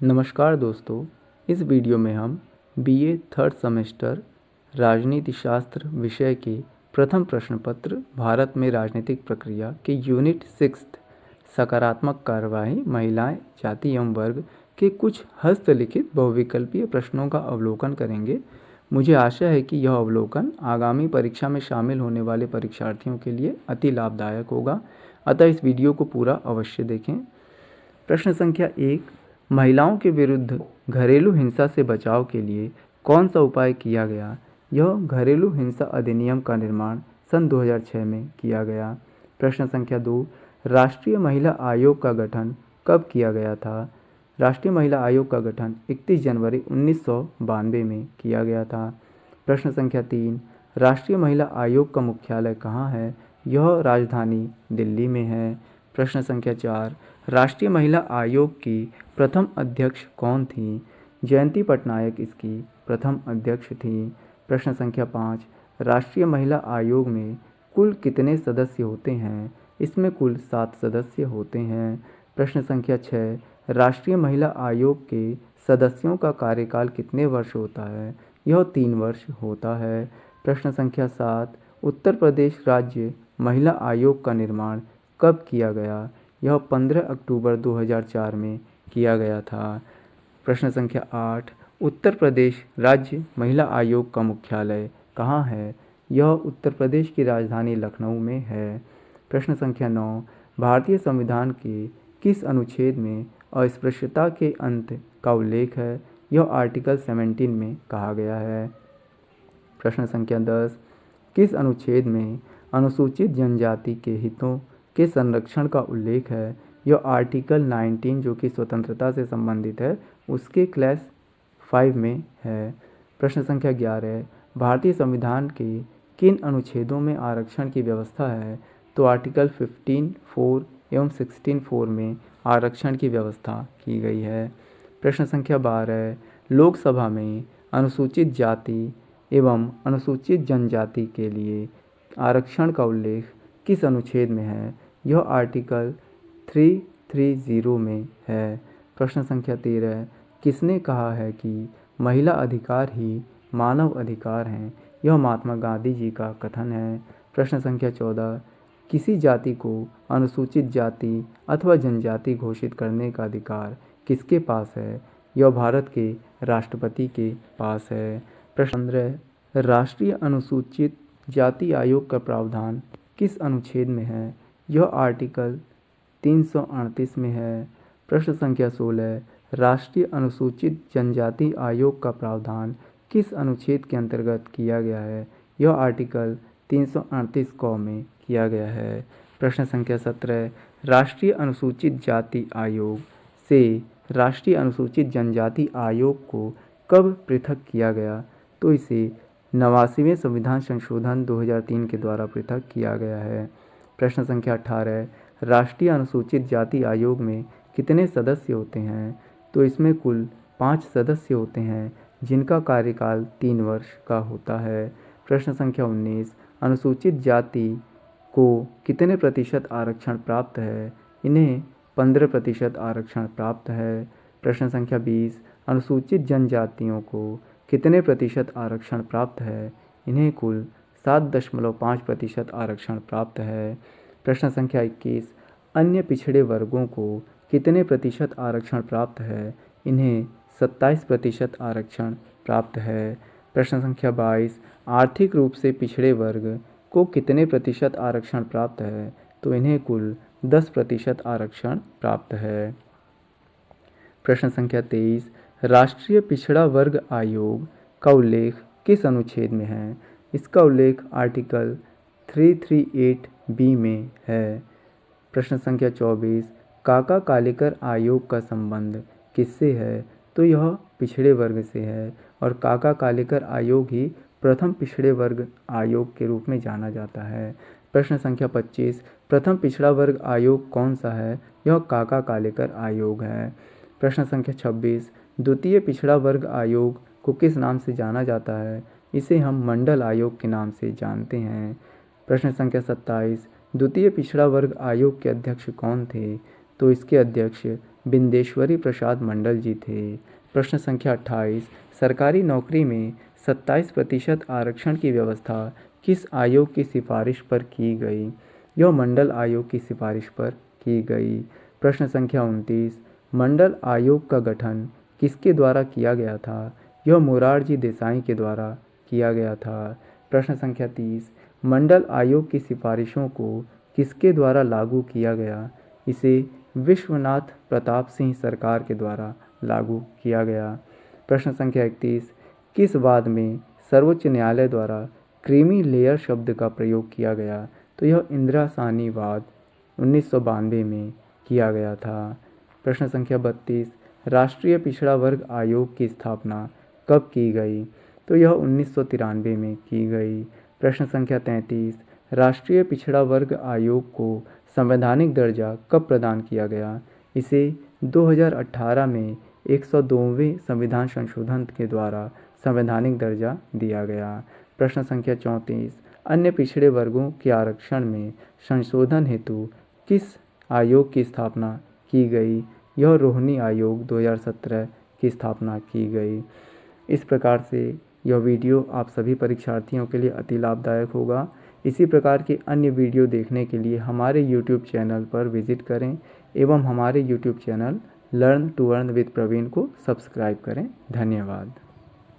नमस्कार दोस्तों, इस वीडियो में हम बीए थर्ड सेमेस्टर राजनीति शास्त्र विषय के प्रथम प्रश्न पत्र भारत में राजनीतिक प्रक्रिया के यूनिट 6 सकारात्मक कार्यवाही महिलाएं जाति एवं वर्ग के कुछ हस्तलिखित बहुविकल्पीय प्रश्नों का अवलोकन करेंगे। मुझे आशा है कि यह अवलोकन आगामी परीक्षा में शामिल होने वाले परीक्षार्थियों के लिए अति लाभदायक होगा, अतः इस वीडियो को पूरा अवश्य देखें। प्रश्न संख्या 1, महिलाओं के विरुद्ध घरेलू हिंसा से बचाव के लिए कौन सा उपाय किया गया? यह घरेलू हिंसा अधिनियम का निर्माण सन 2006 में किया गया। प्रश्न संख्या 2, राष्ट्रीय महिला आयोग का गठन कब किया गया था? राष्ट्रीय महिला आयोग का गठन 31 जनवरी 1992 में किया गया था। प्रश्न संख्या 3, राष्ट्रीय महिला आयोग का मुख्यालय कहाँ है? यह राजधानी दिल्ली में है। प्रश्न संख्या 4, राष्ट्रीय महिला आयोग की प्रथम अध्यक्ष कौन थी? जयंती पटनायक इसकी प्रथम अध्यक्ष थी। प्रश्न संख्या 5, राष्ट्रीय महिला आयोग में कुल कितने सदस्य होते हैं? इसमें कुल 7 सदस्य होते हैं। प्रश्न संख्या 6, राष्ट्रीय महिला आयोग के सदस्यों का कार्यकाल कितने वर्ष होता है? यह 3 वर्ष होता है। प्रश्न संख्या 7, उत्तर प्रदेश राज्य महिला आयोग का निर्माण कब किया गया? यह 15 अक्टूबर 2004 में किया गया था। प्रश्न संख्या 8, उत्तर प्रदेश राज्य महिला आयोग का मुख्यालय कहाँ है? यह उत्तर प्रदेश की राजधानी लखनऊ में है। प्रश्न संख्या 9, भारतीय संविधान के किस अनुच्छेद में अस्पृश्यता के अंत का उल्लेख है? यह आर्टिकल 17 में कहा गया है। प्रश्न संख्या 10, किस अनुच्छेद में अनुसूचित जनजाति के हितों के संरक्षण का उल्लेख है? यह आर्टिकल 19 जो कि स्वतंत्रता से संबंधित है उसके क्लास 5 में है। प्रश्न संख्या 11, भारतीय संविधान के किन अनुच्छेदों में आरक्षण की व्यवस्था है? तो आर्टिकल 15(4) एवं 16(4) में आरक्षण की व्यवस्था की गई है। प्रश्न संख्या 12, लोकसभा में अनुसूचित जाति एवं अनुसूचित जनजाति के लिए आरक्षण का उल्लेख किस अनुच्छेद में है? यह आर्टिकल 330 में है। प्रश्न संख्या 13, किसने कहा है कि महिला अधिकार ही मानव अधिकार हैं? यह महात्मा गांधी जी का कथन है। प्रश्न संख्या 14, किसी जाति को अनुसूचित जाति अथवा जनजाति घोषित करने का अधिकार किसके पास है? यह भारत के राष्ट्रपति के पास है। प्रश्न 15, राष्ट्रीय अनुसूचित जाति आयोग का प्रावधान किस अनुच्छेद में है? यह आर्टिकल 338 में है। प्रश्न संख्या 16, राष्ट्रीय अनुसूचित जनजाति आयोग का प्रावधान किस अनुच्छेद के अंतर्गत किया गया है? यह आर्टिकल 338 क में किया गया है। प्रश्न संख्या 17, राष्ट्रीय अनुसूचित जाति आयोग से राष्ट्रीय अनुसूचित जनजाति आयोग को कब पृथक किया गया? तो इसे 89वें संविधान संशोधन 2003 के द्वारा पृथक किया गया है। प्रश्न संख्या 18, राष्ट्रीय अनुसूचित जाति आयोग में कितने सदस्य होते हैं? तो इसमें कुल 5 सदस्य होते हैं जिनका कार्यकाल 3 वर्ष का होता है। प्रश्न संख्या 19, अनुसूचित जाति को कितने प्रतिशत आरक्षण प्राप्त है? इन्हें 15% आरक्षण प्राप्त है। प्रश्न संख्या 20, अनुसूचित जनजातियों को कितने प्रतिशत आरक्षण प्राप्त है? इन्हें कुल 7.5% आरक्षण प्राप्त है। प्रश्न संख्या 21, अन्य पिछड़े वर्गों को कितने प्रतिशत आरक्षण प्राप्त है? इन्हें 27% आरक्षण प्राप्त है। प्रश्न संख्या 22, आर्थिक रूप से पिछड़े वर्ग को कितने प्रतिशत आरक्षण प्राप्त है? तो इन्हें कुल 10% आरक्षण प्राप्त है। प्रश्न संख्या 23, राष्ट्रीय पिछड़ा वर्ग आयोग का उल्लेख किस अनुच्छेद में है? इसका उल्लेख आर्टिकल 338B में है। प्रश्न संख्या 24, काका कालेकर आयोग का संबंध किससे है? तो यह पिछड़े वर्ग से है और काका कालेकर आयोग ही प्रथम पिछड़े वर्ग आयोग के रूप में जाना जाता है। प्रश्न संख्या 25, प्रथम पिछड़ा वर्ग आयोग कौन सा है? यह काका कालेकर आयोग है। प्रश्न संख्या 26, द्वितीय पिछड़ा वर्ग आयोग को किस नाम से जाना जाता है? इसे हम मंडल आयोग के नाम से जानते हैं। प्रश्न संख्या 27, द्वितीय पिछड़ा वर्ग आयोग के अध्यक्ष कौन थे? तो इसके अध्यक्ष बिंदेश्वरी प्रसाद मंडल जी थे। प्रश्न संख्या 28, सरकारी नौकरी में 27% आरक्षण की व्यवस्था किस आयोग की सिफारिश पर की गई? यह मंडल आयोग की सिफारिश पर की गई। प्रश्न संख्या 29, मंडल आयोग का गठन किसके द्वारा किया गया था? यह मोरारजी देसाई के द्वारा किया गया था। प्रश्न संख्या 30, मंडल आयोग की सिफारिशों को किसके द्वारा लागू किया गया? इसे विश्वनाथ प्रताप सिंह सरकार के द्वारा लागू किया गया। प्रश्न संख्या 31, किस वाद में सर्वोच्च न्यायालय द्वारा क्रीमी लेयर शब्द का प्रयोग किया गया? तो यह इंदिरा साहनी वाद 1992 में किया गया था। प्रश्न संख्या 32, राष्ट्रीय पिछड़ा वर्ग आयोग की स्थापना कब की गई? तो यह 1993 में की गई। प्रश्न संख्या 33, राष्ट्रीय पिछड़ा वर्ग आयोग को संवैधानिक दर्जा कब प्रदान किया गया? इसे 2018 में 102वें संविधान संशोधन के द्वारा संवैधानिक दर्जा दिया गया। प्रश्न संख्या 34, अन्य पिछड़े वर्गों के आरक्षण में संशोधन हेतु किस आयोग की स्थापना की गई? यह रोहिणी आयोग 2017 की स्थापना की गई। इस प्रकार से यह वीडियो आप सभी परीक्षार्थियों के लिए अति लाभदायक होगा। इसी प्रकार के अन्य वीडियो देखने के लिए हमारे यूट्यूब चैनल पर विजिट करें एवं हमारे YouTube channel learn to earn with Praveen को सब्सक्राइब करें। धन्यवाद।